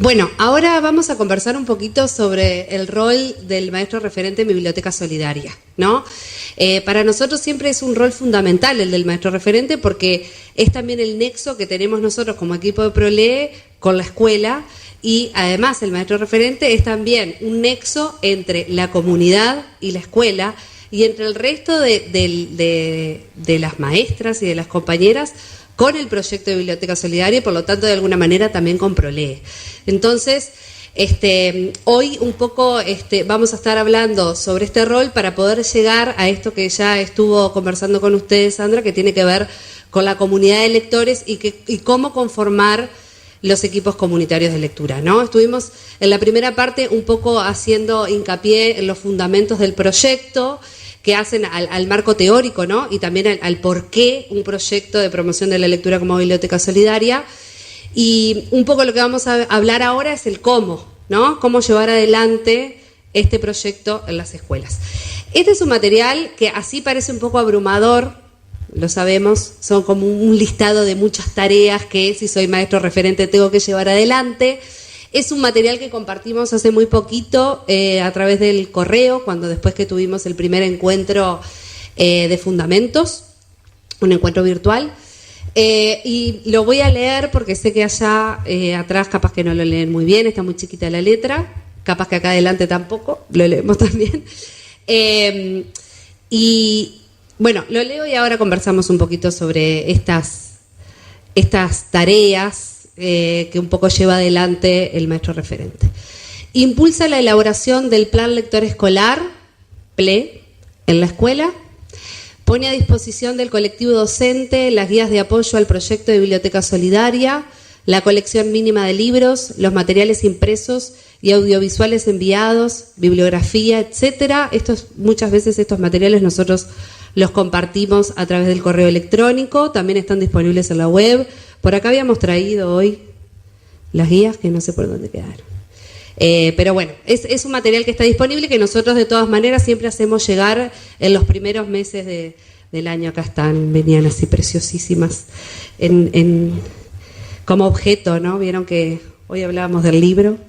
Bueno, ahora vamos a conversar un poquito sobre el rol del maestro referente en Biblioteca Solidaria, ¿no? Para nosotros siempre es un rol fundamental el del maestro referente porque es también el nexo que tenemos nosotros como equipo de ProLee con la escuela y además el maestro referente es también un nexo entre la comunidad y la escuela y entre el resto de las maestras y de las compañeras con el proyecto de Biblioteca Solidaria y por lo tanto de alguna manera también con ProLee. Entonces, hoy un poco vamos a estar hablando sobre este rol para poder llegar a esto que ya estuvo conversando con ustedes, Sandra, que tiene que ver con la comunidad de lectores y cómo conformar los equipos comunitarios de lectura, ¿no? Estuvimos en la primera parte un poco haciendo hincapié en los fundamentos del proyecto, que hacen al marco teórico, ¿no? Y también al por qué un proyecto de promoción de la lectura como biblioteca solidaria. Y un poco lo que vamos a hablar ahora es el cómo, ¿no? Cómo llevar adelante este proyecto en las escuelas. Este es un material que así parece un poco abrumador, lo sabemos, son como un listado de muchas tareas que si soy maestro referente tengo que llevar adelante. Es un material que compartimos hace muy poquito a través del correo, cuando después que tuvimos el primer encuentro de fundamentos, un encuentro virtual. Y lo voy a leer porque sé que allá atrás capaz que no lo leen muy bien, está muy chiquita la letra, capaz que acá adelante tampoco, lo leemos también. Y bueno, lo leo y ahora conversamos un poquito sobre estas tareas que un poco lleva adelante el maestro referente. Impulsa la elaboración del plan lector escolar, PLE, en la escuela. Pone a disposición del colectivo docente las guías de apoyo al proyecto de Biblioteca Solidaria, la colección mínima de libros, los materiales impresos y audiovisuales enviados, bibliografía, etcétera. Muchas veces estos materiales nosotros los compartimos a través del correo electrónico, también están disponibles en la web. Por acá habíamos traído hoy las guías que no sé por dónde quedaron. Pero bueno, es un material que está disponible y que nosotros de todas maneras siempre hacemos llegar en los primeros meses del año. Acá venían así preciosísimas como objeto, ¿no? Vieron que hoy hablábamos del libro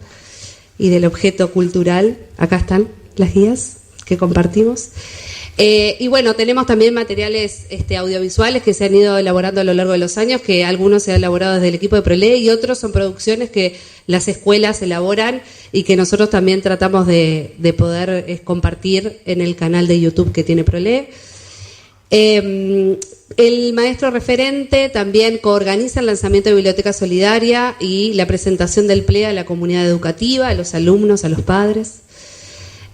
y del objeto cultural. Acá están las guías que compartimos. Y bueno, tenemos también materiales audiovisuales que se han ido elaborando a lo largo de los años, que algunos se han elaborado desde el equipo de ProLee y otros son producciones que las escuelas elaboran y que nosotros también tratamos de poder compartir en el canal de YouTube que tiene ProLee. El maestro referente también coorganiza el lanzamiento de Biblioteca Solidaria y la presentación del PLE a la comunidad educativa, a los alumnos, a los padres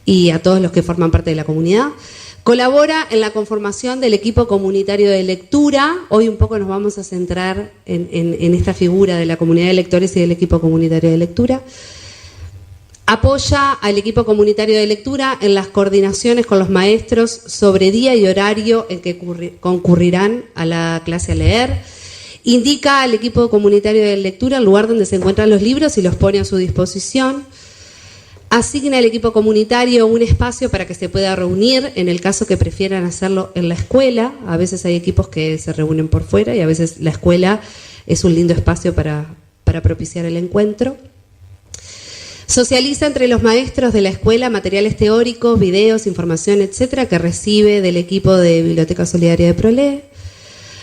y a todos los que forman parte de la comunidad. Colabora en la conformación del equipo comunitario de lectura. Hoy un poco nos vamos a centrar en esta figura de la comunidad de lectores y del equipo comunitario de lectura. Apoya al equipo comunitario de lectura en las coordinaciones con los maestros sobre día y horario en que concurrirán a la clase a leer. Indica al equipo comunitario de lectura el lugar donde se encuentran los libros y los pone a su disposición. Asigna al equipo comunitario un espacio para que se pueda reunir en el caso que prefieran hacerlo en la escuela. A veces hay equipos que se reúnen por fuera y a veces la escuela es un lindo espacio para propiciar el encuentro. Socializa entre los maestros de la escuela materiales teóricos, videos, información, etcétera, que recibe del equipo de Biblioteca Solidaria de ProLee.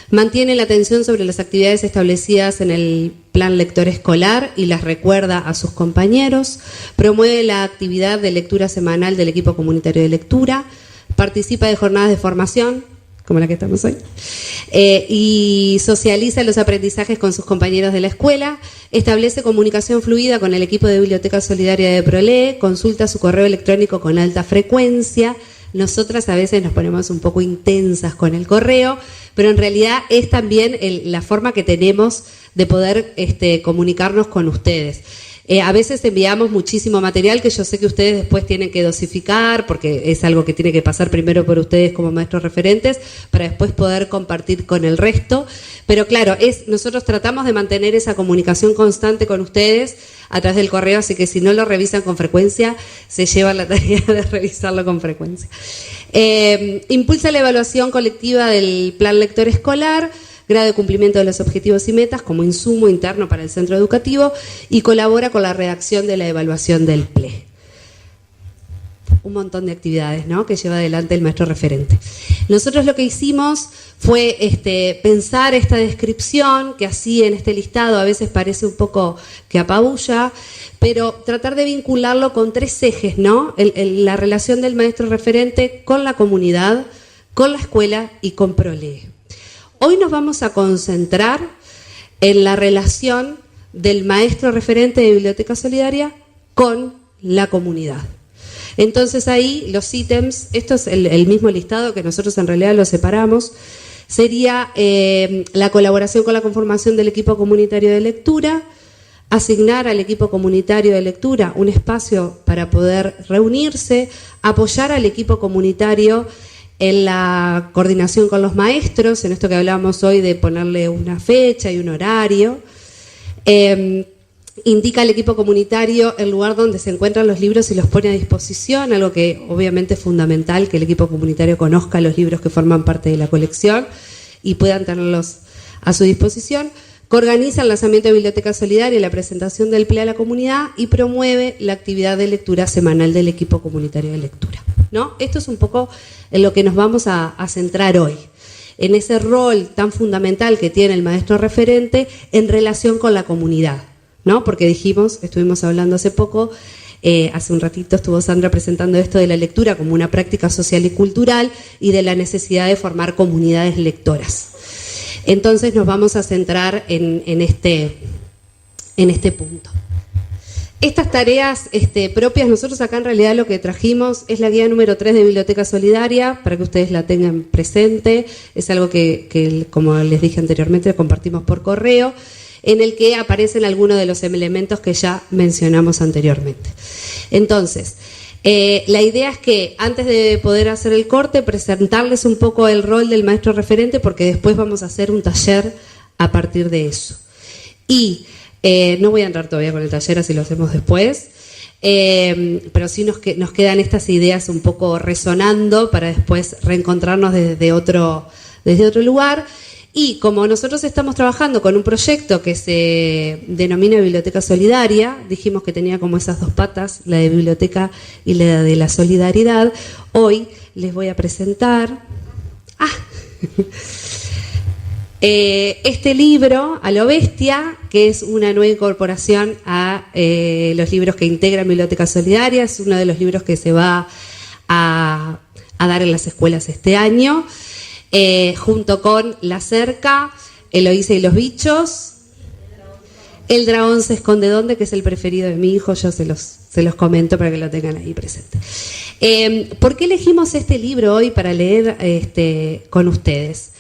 Mantiene la atención sobre las actividades establecidas en el plan lector escolar y las recuerda a sus compañeros. Promueve la actividad de lectura semanal del equipo comunitario de lectura. Participa de jornadas de formación, como la que estamos hoy. Y socializa los aprendizajes con sus compañeros de la escuela. Establece comunicación fluida con el equipo de Biblioteca Solidaria de ProLee. Consulta su correo electrónico con alta frecuencia. Nosotras a veces nos ponemos un poco intensas con el correo, pero en realidad es también la forma que tenemos de poder comunicarnos con ustedes. A veces enviamos muchísimo material que yo sé que ustedes después tienen que dosificar, porque es algo que tiene que pasar primero por ustedes como maestros referentes, para después poder compartir con el resto. Pero claro, nosotros tratamos de mantener esa comunicación constante con ustedes a través del correo, así que si no lo revisan con frecuencia, se lleva la tarea de revisarlo con frecuencia. Impulsa la evaluación colectiva del plan lector escolar. grado de cumplimiento de los objetivos y metas como insumo interno para el centro educativo y colabora con la redacción de la evaluación del PLE. Un montón de actividades, ¿no?, que lleva adelante el maestro referente. Nosotros lo que hicimos fue pensar esta descripción, que así en este listado a veces parece un poco que apabulla, pero tratar de vincularlo con 3 ejes, ¿no? La relación del maestro referente con la comunidad, con la escuela y con ProLee. Hoy nos vamos a concentrar en la relación del maestro referente de Biblioteca Solidaria con la comunidad. Entonces ahí los ítems, esto es el mismo listado que nosotros en realidad lo separamos, sería la colaboración con la conformación del equipo comunitario de lectura, asignar al equipo comunitario de lectura un espacio para poder reunirse, apoyar al equipo comunitario en la coordinación con los maestros, en esto que hablábamos hoy de ponerle una fecha y un horario. Indica al equipo comunitario el lugar donde se encuentran los libros y los pone a disposición, algo que obviamente es fundamental, que el equipo comunitario conozca los libros que forman parte de la colección y puedan tenerlos a su disposición. Coorganiza el lanzamiento de Biblioteca Solidaria y la presentación del PLE a la comunidad y promueve la actividad de lectura semanal del equipo comunitario de lectura, ¿no? Esto es un poco en lo que nos vamos a centrar hoy, en ese rol tan fundamental que tiene el maestro referente en relación con la comunidad, ¿no? Porque estuvimos hablando hace poco, hace un ratito estuvo Sandra presentando esto de la lectura como una práctica social y cultural y de la necesidad de formar comunidades lectoras. Entonces nos vamos a centrar en este punto. Estas tareas propias, nosotros acá en realidad lo que trajimos es la guía número 3 de Biblioteca Solidaria, para que ustedes la tengan presente. Es algo que como les dije anteriormente, compartimos por correo, en el que aparecen algunos de los elementos que ya mencionamos anteriormente. Entonces, la idea es que antes de poder hacer el corte, presentarles un poco el rol del maestro referente, porque después vamos a hacer un taller a partir de eso. Y no voy a entrar todavía con el taller, así lo hacemos después, pero sí nos quedan estas ideas un poco resonando para después reencontrarnos desde otro lugar. Y como nosotros estamos trabajando con un proyecto que se denomina Biblioteca Solidaria, dijimos que tenía como esas 2 patas, la de biblioteca y la de la solidaridad, hoy les voy a presentar este libro, A lo Bestia, que es una nueva incorporación a los libros que integran Biblioteca Solidaria. Es uno de los libros que se va a dar en las escuelas este año. Junto con La Cerca, Eloísa y los bichos, El dragón se esconde donde, que es el preferido de mi hijo, yo se los comento para que lo tengan ahí presente. ¿Por qué elegimos este libro hoy para leer con ustedes?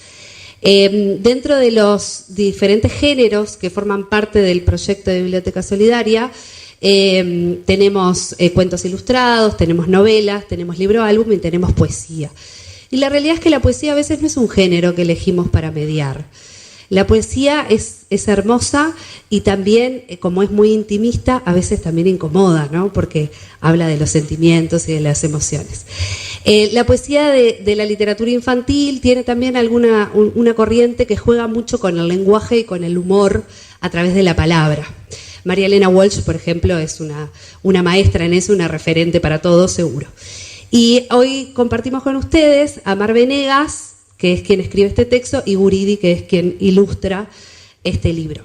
Dentro de los diferentes géneros que forman parte del proyecto de Biblioteca Solidaria, tenemos cuentos ilustrados, tenemos novelas, tenemos libro álbum y tenemos poesía. Y la realidad es que la poesía a veces no es un género que elegimos para mediar. La poesía es hermosa y también, como es muy intimista, a veces también incomoda, ¿no? Porque habla de los sentimientos y de las emociones. La poesía de la literatura infantil tiene también una corriente que juega mucho con el lenguaje y con el humor a través de la palabra. María Elena Walsh, por ejemplo, es una maestra en eso, una referente para todos, seguro. Y hoy compartimos con ustedes a Mar Venegas, que es quien escribe este texto, y Guridi, que es quien ilustra este libro.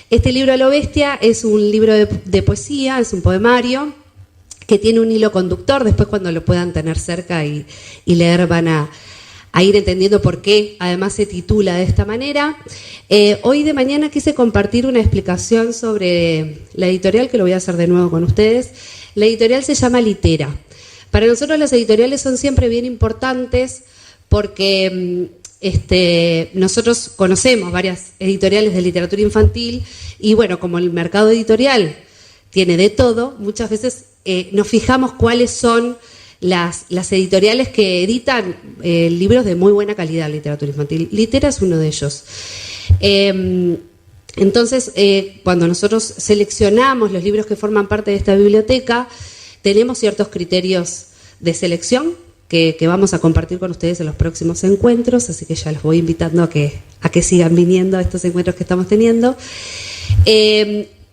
Este libro, A lo Bestia, es un libro de poesía, es un poemario que tiene un hilo conductor. Después, cuando lo puedan tener cerca y leer, van a ir entendiendo por qué además se titula de esta manera. Hoy de mañana quise compartir una explicación sobre la editorial, que lo voy a hacer de nuevo con ustedes. La editorial se llama Litera. Para nosotros las editoriales son siempre bien importantes porque nosotros conocemos varias editoriales de literatura infantil y bueno, como el mercado editorial tiene de todo, muchas veces nos fijamos cuáles son las editoriales que editan libros de muy buena calidad en literatura infantil. Litera es uno de ellos. Entonces, cuando nosotros seleccionamos los libros que forman parte de esta biblioteca, tenemos ciertos criterios de selección que vamos a compartir con ustedes en los próximos encuentros, así que ya los voy invitando a que sigan viniendo a estos encuentros que estamos teniendo.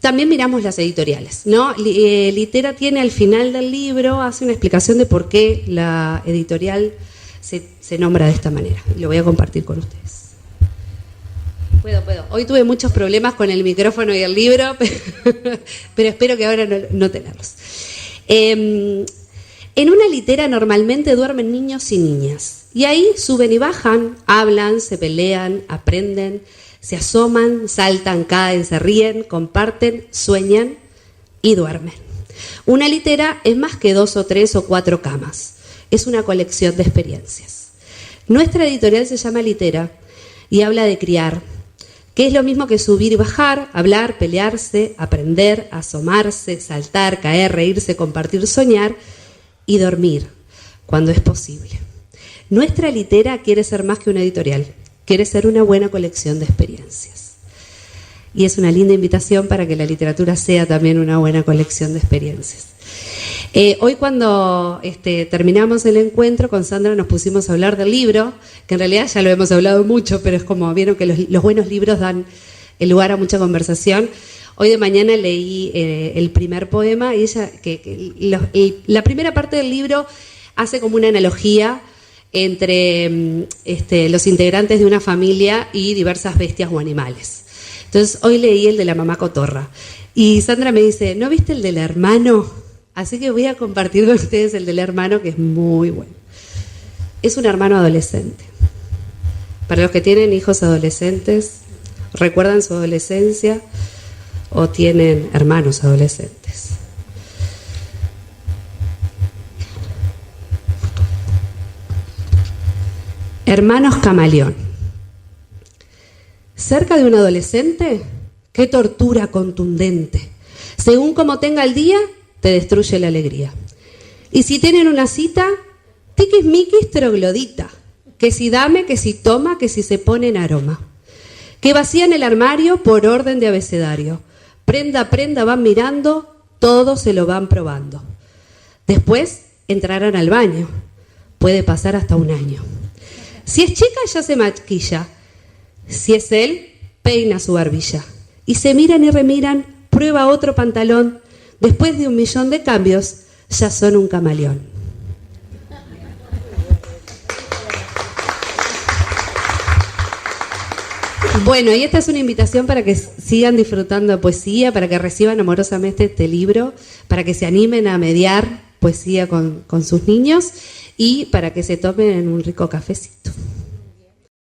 También miramos las editoriales, ¿no? Litera tiene al final del libro, hace una explicación de por qué la editorial se nombra de esta manera. Lo voy a compartir con ustedes. Puedo. Hoy tuve muchos problemas con el micrófono y el libro, pero espero que ahora no tenerlos. En una litera normalmente duermen niños y niñas. Y ahí suben y bajan, hablan, se pelean, aprenden, se asoman, saltan, caen, se ríen, comparten, sueñan y duermen. Una litera es más que 2 o 3 o 4 camas. Es una colección de experiencias. Nuestra editorial se llama Litera y habla de criar, que es lo mismo que subir y bajar, hablar, pelearse, aprender, asomarse, saltar, caer, reírse, compartir, soñar y dormir, cuando es posible. Nuestra litera quiere ser más que una editorial, quiere ser una buena colección de experiencias. Y es una linda invitación para que la literatura sea también una buena colección de experiencias. Hoy cuando terminamos el encuentro con Sandra nos pusimos a hablar del libro, que en realidad ya lo hemos hablado mucho, pero es como vieron que los buenos libros dan el lugar a mucha conversación. Hoy de mañana leí el primer poema y la primera parte del libro hace como una analogía entre los integrantes de una familia y diversas bestias o animales. Entonces hoy leí el de la mamá cotorra y Sandra me dice, ¿no viste el del hermano? Así que voy a compartir con ustedes el del hermano, que es muy bueno. Es un hermano adolescente. Para los que tienen hijos adolescentes, ¿recuerdan su adolescencia? ¿O tienen hermanos adolescentes? Hermanos camaleón. Cerca de un adolescente, qué tortura contundente. Según como tenga el día, te destruye la alegría. Y si tienen una cita, tiquismiquis troglodita. Que si dame, que si toma, que si se pone en aroma. Que vacían el armario por orden de abecedario. Prenda a prenda van mirando, todo se lo van probando. Después entrarán al baño. Puede pasar hasta un año. Si es chica, ya se maquilla. Si es él, peina su barbilla. Y se miran y remiran, prueba otro pantalón. Después de 1.000.000 de cambios, ya son un camaleón. Bueno, y esta es una invitación para que sigan disfrutando de poesía, para que reciban amorosamente este libro, para que se animen a mediar poesía con sus niños y para que se tomen un rico cafecito.